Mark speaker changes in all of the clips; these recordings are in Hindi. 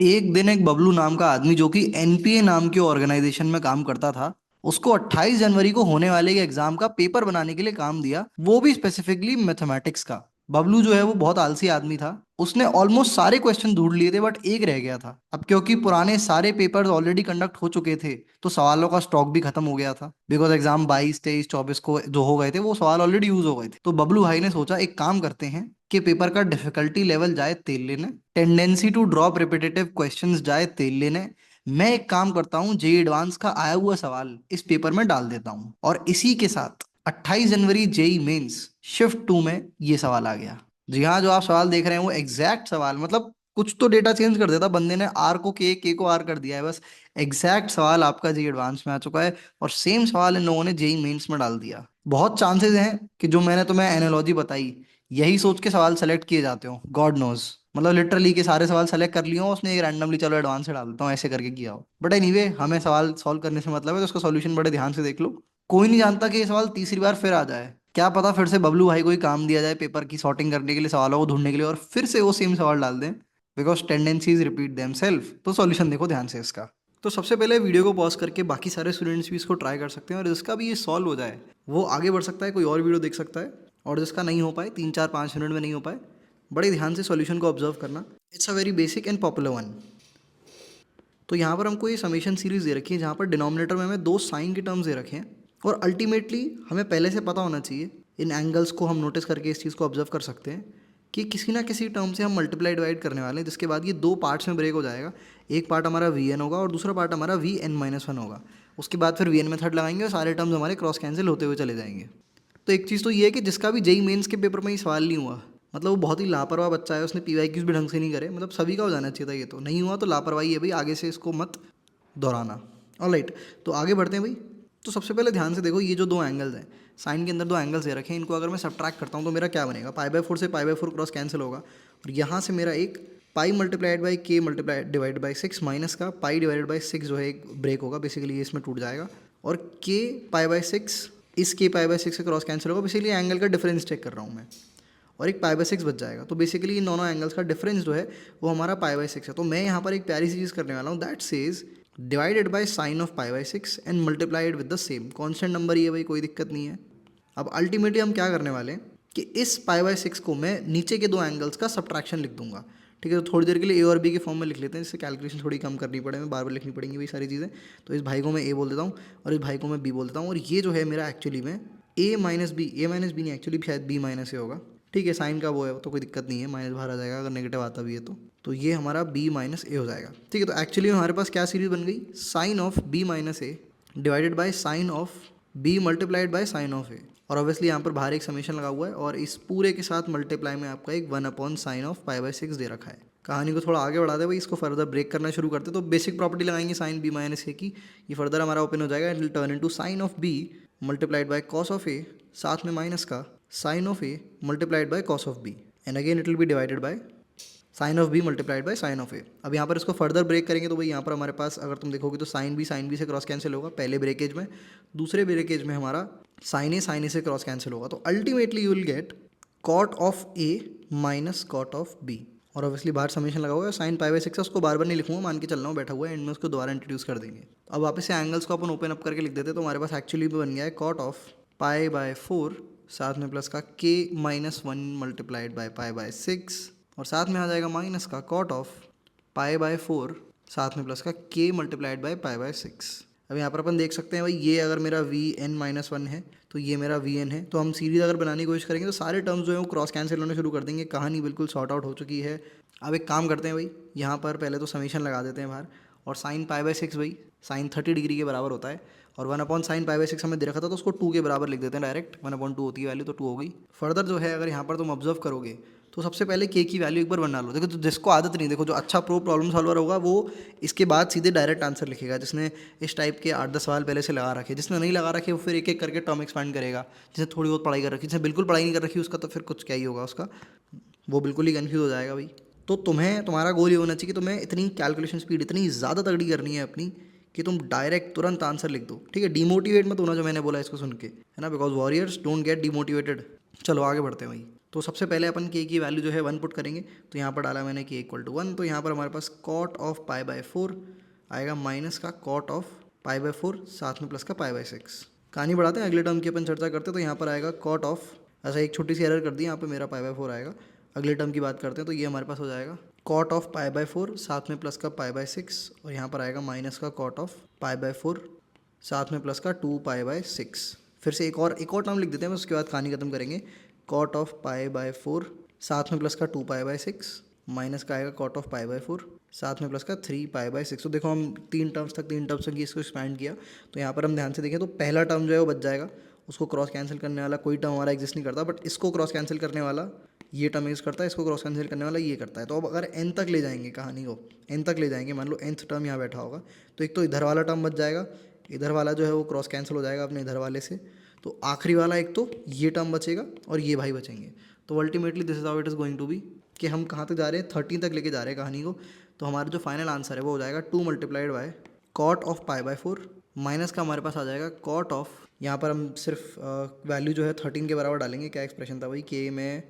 Speaker 1: एक दिन एक बबलू नाम का आदमी जो कि एनपीए नाम के ऑर्गेनाइजेशन में काम करता था, उसको 28 जनवरी को होने वाले एग्जाम का पेपर बनाने के लिए काम दिया, वो भी स्पेसिफिकली मैथमेटिक्स का। बबलू जो है वो बहुत आलसी आदमी था। उसने ऑलमोस्ट सारे क्वेश्चन ढूंढ लिए थे बट एक रह गया था। अब क्योंकि पुराने सारे पेपर्स ऑलरेडी कंडक्ट हो चुके थे तो सवालों का स्टॉक भी खत्म हो गया था, बिकॉज एग्जाम 22 23 24 को जो हो गए थे वो सवाल ऑलरेडी यूज हो गए थे। तो बबलू भाई ने सोचा एक काम करते हैं कि पेपर का डिफिकल्टी लेवल जाए तेल लेने, tendency to drop repetitive questions जाए तेल लेने। मैं एक काम करता हूँ, जेई एडवांस का आया हुआ सवाल इस पेपर में डाल देता हूँ और इसी के साथ 28 जनवरी जेई मेंस शिफ्ट 2 में ये सवाल आ गया। जी हाँ, जो आप सवाल देख रहे हैं वो एग्जैक्ट सवाल, मतलब कुछ तो डेटा चेंज कर देता बंदे ने, आर को के को आर कर दिया है बस। एग्जैक्ट सवाल आपका जेई एडवांस में आ चुका है और सेम सवाल इन लोगों ने जेई मेंस में डाल दिया। बहुत चांसेस हैं कि जो मैंने तुम्हें एनालॉजी बताई यही सोच के सवाल सेलेक्ट किए जाते हो, गॉड नोज। मतलब लिटरली के सारे सवाल सेलेक्ट कर लिए हो उसने, एक रैंडमली चलो एडवांस से डाल देता हूँ ऐसे करके किया हो। बट एनीवे, हमें सवाल सॉल्व करने से मतलब है तो उसका सॉल्यूशन बड़े ध्यान से देख लो। कोई नहीं जानता कि ये सवाल तीसरी बार फिर आ जाए, क्या पता फिर से बबलू भाई को ही काम दिया जाए पेपर की सॉर्टिंग करने के लिए, सवालों को ढूंढने के लिए, और फिर से वो सेम सवाल डाल दें, because tendencies repeat them self. तो सॉल्यूशन देखो ध्यान से इसका। तो सबसे पहले वीडियो को पॉज करके बाकी सारे स्टूडेंट्स भी इसको ट्राई कर सकते हैं, और जिसका भी ये सॉल्व हो जाए वो आगे बढ़ सकता है, कोई और वीडियो देख सकता है। और जिसका नहीं हो पाए, 3 4 5 मिनट में नहीं हो पाए, बड़े ध्यान से सॉल्यूशन को ऑब्जर्व करना। It's a very basic and popular one. तो यहाँ पर हमको ये समेशन सीरीज दे रखी है जहाँ पर डिनोमिनेटर में हमें दो साइन के टर्म्स दे रखे हैं, और अल्टीमेटली हमें पहले से पता होना चाहिए, इन एंगल्स को हम नोटिस करके इस चीज़ को ऑब्जर्व कर सकते हैं कि किसी ना किसी टर्म से हम मल्टीप्लाई डिवाइड करने वाले हैं, जिसके बाद ये दो पार्ट्स में ब्रेक हो जाएगा। एक पार्ट हमारा वी एन होगा और दूसरा पार्ट हमारा वी एन माइनस वन होगा। उसके बाद फिर वी एन मेथड लगाएंगे और सारे टर्म्स हमारे क्रॉस कैंसिल होते हुए चले जाएंगे। तो एक चीज़ तो ये है कि जिसका भी जेई मेंस के पेपर में ही सवाल नहीं हुआ, मतलब वो बहुत ही लापरवाह बच्चा है, उसने पीवाईक्यूज भी ढंग से नहीं करे। मतलब सभी का हो जाना चाहिए था, ये तो नहीं हुआ तो लापरवाही है भाई, आगे से इसको मत दोहराना। ऑलराइट, तो आगे बढ़ते हैं भाई। तो सबसे पहले ध्यान से देखो, ये जो दो एंगल्स हैं, साइन के अंदर दो एंगल्स दे रखे हैं, इनको अगर मैं सब्ट्रैक्ट करता हूँ तो मेरा क्या बनेगा, पाई/4 से पाई/4 क्रॉस कैंसिल होगा, और यहाँ से मेरा एक पाई मल्टीप्लाइड बाई के मल्टीप्लाई डिवाइड बाई 6 माइनस का पाई डिवाइडेड बाई 6 जो है एक ब्रेक होगा, बेसिकली ये इसमें टूट जाएगा, और के पाई/6 इस के पाई/6 से क्रॉस कैंसिल होगा। बेसिकली एंगल का डिफरेंस चेक कर रहा हूँ मैं, और एक पाई/6 बच जाएगा। तो बेसिकली इन दोनों एंगल्स का डिफरेंस जो है वो हमारा पाई/6 है। तो मैं यहाँ पर एक प्यारी सी चीज़ करने वाला हूँ, that says divided by sine of पाई/6 and multiplied with the same constant number ही है भाई, कोई दिक्कत नहीं है। अब अल्टीमेटली हम क्या करने वाले हैं कि इस पाई/6 को मैं नीचे के दो एंगल्स का सब्ट्रैक्शन लिख दूंगा। ठीक है, तो थोड़ी देर के लिए ए और बी के फॉर्म में लिख लेते हैं, जिससे कैलकुलेशन थोड़ी कम करनी पड़े, मैं बार बार लिखनी पड़ेंगी वही सारी चीज़ें। तो इस भाई को मैं ए बोल देता हूँ और इस भाई को मैं बी बोल देता हूँ, और ये जो है मेरा एक्चुअली में ए माइनस बी नहीं, एक्चुअली शायद बी माइनस ए होगा। ठीक है, साइन का वो है तो कोई दिक्कत नहीं है, माइनस बाहर आ जाएगा अगर नेगेटिव आता भी है तो ये हमारा बी माइनस ए हो जाएगा। ठीक है, तो एक्चुअली हमारे पास क्या सीरीज बन गई, sine of B minus A divided by sine of B multiplied by sine of A, और ऑब्वियसली यहाँ पर बाहर एक समेशन लगा हुआ है, और इस पूरे के साथ मल्टीप्लाई में आपका एक 1/sin ऑफ पाई/6 दे रखा है। कहानी को थोड़ा आगे बढ़ा दे भाई, इसको फर्दर ब्रेक करना शुरू करते, तो बेसिक प्रॉपर्टी लगाएंगे साइन बी माइनस ए की, ये फर्दर हमारा ओपन हो जाएगा, it will turn into sine of B multiplied by cos of A, साथ में माइनस का sine of A multiplied by cos of B, and again it will be divided by sine of B multiplied by sine of A. अब यहाँ पर इसको फर्दर ब्रेक करेंगे तो भाई यहाँ पर हमारे पास अगर तुम देखोगे तो साइन बी से क्रॉस कैंसिल होगा पहले ब्रेकेज में, दूसरे ब्रेकेज में हमारा साइन ए से क्रॉस कैंसिल होगा, तो ultimately you will get cot of a minus cot of B, और ऑब्वियसली बाहर समेशन लगा हुआ है, साइन पाई/6 है, उसको बार बार नहीं लिखूंगा, मान के चल रहा हूँ बैठा हुआ है, एंड में उसको दोबारा इंट्रोड्यूस कर देंगे। अब वापस से एंगल्स को अपन ओपन अप करके लिख देते, तो हमारे पास एक्चुअली भी बन गया है कॉट ऑफ पाई/4 साथ में प्लस का के -1 मल्टीप्लाइड बाय पाई/6, और साथ में आ जाएगा माइनस का कॉट ऑफ पाई/4 साथ में प्लस का के मल्टीप्लाइड बाय पाई/6। अब यहाँ पर अपन देख सकते हैं भाई, ये अगर मेरा वी एन माइनस वन है तो ये मेरा वी एन है, तो हम सीरीज अगर बनाने की कोशिश करेंगे तो सारे टर्म्स जो है वो क्रॉस कैंसिल होने शुरू कर देंगे, कहानी बिल्कुल सॉर्ट आउट हो चुकी है। अब एक काम करते हैं भाई, यहाँ पर पहले तो समीशन लगा देते हैं बाहर, और साइन पाई/6 भाई साइन 30 डिग्री के बराबर होता है, और 1/sin पाई/6 हमें दे रखा था तो उसको 2 के बराबर लिख देते हैं डायरेक्ट, 1/2 होती है वैल्यू तो 2 हो गई। फर्दर जो है अगर यहाँ पर तुम ऑब्जर्व करोगे तो सबसे पहले के की वैल्यू एक बार बना लो। देखो, तो जिसको आदत नहीं, देखो जो अच्छा प्रो प्रॉब्लम सॉल्वर होगा वो इसके बाद सीधे डायरेक्ट आंसर लिखेगा, जिसने इस टाइप के 8 10 सवाल पहले से लगा रखे, जिसने नहीं लगा रखे वो फिर एक एक करके टर्म एक्सपांड करेगा, जिसने थोड़ी बहुत पढ़ाई कर रखी, जिसने बिल्कुल पढ़ाई नहीं कर रखी उसका तो फिर कुछ क्या ही होगा उसका, वो बिल्कुल ही कन्फ्यूज हो जाएगा भाई। तो तुम्हें, तुम्हारा गोल ये होना चाहिए कि तुम्हें इतनी कैलकुलेशन स्पीड इतनी ज़्यादा तगड़ी करनी है अपनी कि तुम डायरेक्ट तुरंत आंसर लिख दो। ठीक है, डिमोटिवेट मत होना जो मैंने बोला इसको सुन के, है ना, because warriors don't get demotivated. चलो आगे बढ़ते हैं भाई। तो सबसे पहले अपन के की वैल्यू जो है 1 पुट करेंगे, तो यहाँ पर डाला मैंने के इक्वल टू 1, तो यहाँ पर हमारे पास कॉट ऑफ पाई बाय 4 आएगा माइनस का कॉट ऑफ पाई बाय 4 साथ में प्लस का पाई बाय 6। कहानी बढ़ाते हैं, अगले टर्म की अपन चर्चा करते हैं। तो यहाँ पर आएगा कॉट ऑफ, ऐसा एक छोटी सी एरर कर दी यहाँ पे, मेरा पाई बाय 4 आएगा। अगले टर्म की बात करते हैं, तो ये हमारे पास हो जाएगा कॉट ऑफ पाई बाय 4 साथ में प्लस का पाई बाय 6, और यहाँ पर आएगा माइनस का कॉट ऑफ पाई बाय 4 साथ में प्लस का 2 पाई बाय 6। फिर से एक और टर्म लिख देते हैं, उसके बाद कहानी खत्म करेंगे। कॉट ऑफ पाई बाय 4 साथ में प्लस का 2 पाई बाय 6 माइनस का आएगा कॉट ऑफ पाई बाय 4 साथ में प्लस का 3 पाई बाय 6। तो देखो हम तीन टर्म्स तक इसको एक्सपैंड किया, तो यहाँ पर हम ध्यान से देखें तो पहला टर्म जो है वो बच जाएगा, उसको क्रॉस कैंसिल करने वाला कोई टर्म हमारा एग्जिस्ट नहीं करता, बट इसको क्रॉस कैंसिल करने वाला ये टर्म यूज़ करता है, इसको क्रॉस कैंसिल करने वाला ये करता है। तो अब अगर एन तक ले जाएंगे कहानी को, एन तक ले जाएंगे, मान लो nth टर्म यहाँ बैठा होगा, तो एक तो इधर वाला टर्म बच जाएगा, इधर वाला जो है वो क्रॉस कैंसिल हो जाएगा अपने इधर वाले से, तो आखिरी वाला एक तो ये टर्म बचेगा और ये भाई बचेंगे। तो ultimately this is how it is going to be, कि हम कहाँ तक जा रहे हैं, 13 तक लेके जा रहे हैं कहानी को। तो हमारा जो फाइनल आंसर है वो हो जाएगा 2 multiplied by cot of pi by 4 minus का हमारे पास आ जाएगा कॉट ऑफ, यहाँ पर हम सिर्फ वैल्यू जो है 13 के बराबर डालेंगे, क्या एक्सप्रेशन था भाई, के में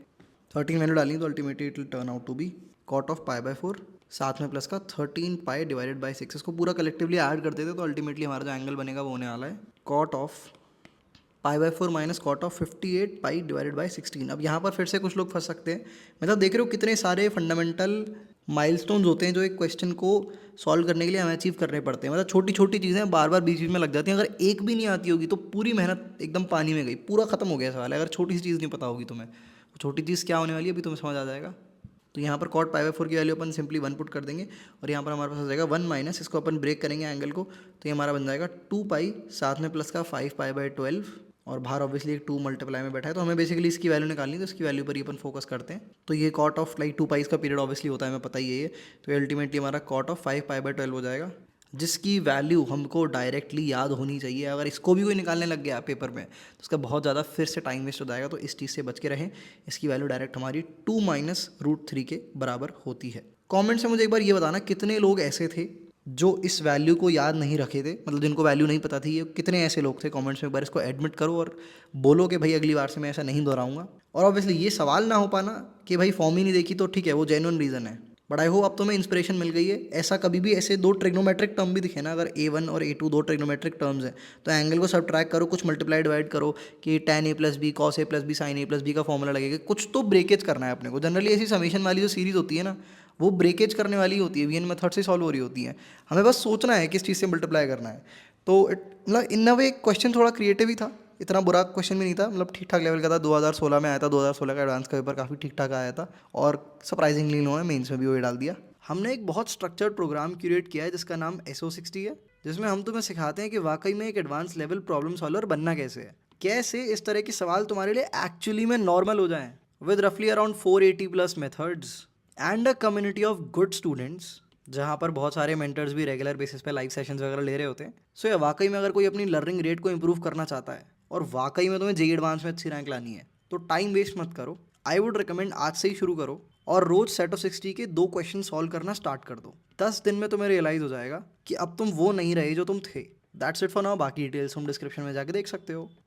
Speaker 1: 13 वैल्यू डालेंगे, तो ultimately it will turn out to be cot of pi by 4 साथ में प्लस का 13 पाई डिवाइडेड बाय 6। इसको पूरा कलेक्टिवली ऐड कर देते तो अल्टीमेटली हमारा जो एंगल बनेगा वो होने वाला है cot of pi by 4 minus cot of 58 pi divided by 16। अब यहाँ पर फिर से कुछ लोग फंस सकते हैं, मतलब देख रहे हो कितने सारे फंडामेंटल माइलस्टोन्स होते हैं जो एक क्वेश्चन को सॉल्व करने के लिए हमें अचीव करने पड़ते हैं। मतलब छोटी छोटी चीज़ें बार बार बीच बीच में लग जाती हैं, अगर एक भी नहीं आती होगी तो पूरी मेहनत एकदम पानी में गई, पूरा खत्म हो गया सवाल है। अगर छोटी सी चीज़ नहीं पता होगी तुम्हें, छोटी चीज़ क्या होने वाली है अभी तुम्हें समझ आ जाएगा। तो यहाँ पर कॉट पाई बाय 4 की वैल्यू अपन सिंपली 1 पुट कर देंगे, और यहाँ पर हमारे पास हो जाएगा 1 माइनस, इसको अपन ब्रेक करेंगे एंगल को, तो ये हमारा बन जाएगा 2 पाई साथ में प्लस का 5 पाई बाय 12, और बाहर ऑब्वियसली एक 2 मल्टीप्लाई में बैठा है, तो हमें बेसिकली इसकी वैल्यू निकालनी है, तो इसकी वैल्यू पर ही अपन फोकस करते हैं। तो ये कॉट ऑफ लाइक 2 पाई का पीरियड ऑब्वियसली होता है, हमें पता ही है ये, तो अल्टीमेटली हमारा कॉट ऑफ 5 पाई बाय 12 हो जाएगा, जिसकी वैल्यू हमको डायरेक्टली याद होनी चाहिए। अगर इसको भी कोई निकालने लग गया पेपर में तो उसका बहुत ज़्यादा फिर से टाइम वेस्ट हो जाएगा, तो इस चीज़ से बच के रहें। इसकी वैल्यू डायरेक्ट हमारी 2 माइनस रूट 3 के बराबर होती है। कमेंट से मुझे एक बार ये बताना कितने लोग ऐसे थे जो इस वैल्यू को याद नहीं रखे थे, मतलब जिनको वैल्यू नहीं पता थी, ये कितने ऐसे लोग थे। कमेंट्स में एक बार इसको एडमिट करो और बोलो कि भाई अगली बार से मैं ऐसा नहीं दोहराऊंगा। और ऑब्वियसली ये सवाल ना हो पाना कि भाई फॉर्म ही नहीं देखी, तो ठीक है वो जेन्युइन रीज़न है, बट आई होप अब तुम्हें इंस्पिरेशन मिल गई है। ऐसा कभी भी ऐसे दो ट्रिग्नोमेट्रिक टर्म भी दिखे ना, अगर A1 और A2 दो ट्रिग्नोमेट्रिक टर्म्स हैं, तो एंगल को सब ट्रैक करो, कुछ मल्टीप्लाई डिवाइड करो कि tan a plus B cos a plus B sine a plus B का फॉर्मूला लगेगा, कुछ तो ब्रेकेज करना है अपने को। जनरली ऐसी समीशन वाली जो सीरीज होती है ना, वो ब्रेकेज करने वाली होती है, वीएन मेथड से सॉल्व हो रही होती है। हमें बस सोचना है किस चीज़ से मल्टीप्लाई करना है। तो मतलब इन अ वे क्वेश्चन थोड़ा क्रिएटिव ही था, इतना बुरा क्वेश्चन भी नहीं था, मतलब ठीक ठाक लेवल का था। 2016 में आया था, 2016 का एडवांस का पेपर काफ़ी ठीक ठाक आया था, और सरप्राइजिंगली इन्होंने मेंस में भी वही डाल दिया। हमने एक बहुत स्ट्रक्चर्ड प्रोग्राम क्रिएट किया है जिसका नाम SO60 है, जिसमें हम तुम्हें सिखाते हैं कि वाकई में एक एडवांस लेवल प्रॉब्लम सॉल्वर बनना कैसे है, कैसे इस तरह के सवाल तुम्हारे लिए एक्चुअली में नॉर्मल हो जाएं, विद रफली around 480 plus methods and a community of good students, जहाँ पर बहुत सारे मेंटर्स भी रेगुलर बेसिस पे लाइव सेशंस वगैरह ले रहे होते हैं। सो ये वाकई में अगर कोई अपनी लर्निंग रेट को इंप्रूव करना चाहता है और वाकई में तुम्हें जेईई एडवांस में अच्छी रैंक लानी है, तो टाइम वेस्ट मत करो। आई वुड रिकमेंड आज से ही शुरू करो और रोज सेट ऑफ 60 के 2 क्वेश्चन सॉल्व करना स्टार्ट कर दो। 10 दिन में तुम्हें रियलाइज हो जाएगा कि अब तुम वो नहीं रहे जो तुम थे। दैट्स इट फॉर नाउ, बाकी डिटेल्स तुम डिस्क्रिप्शन में जाके देख सकते हो।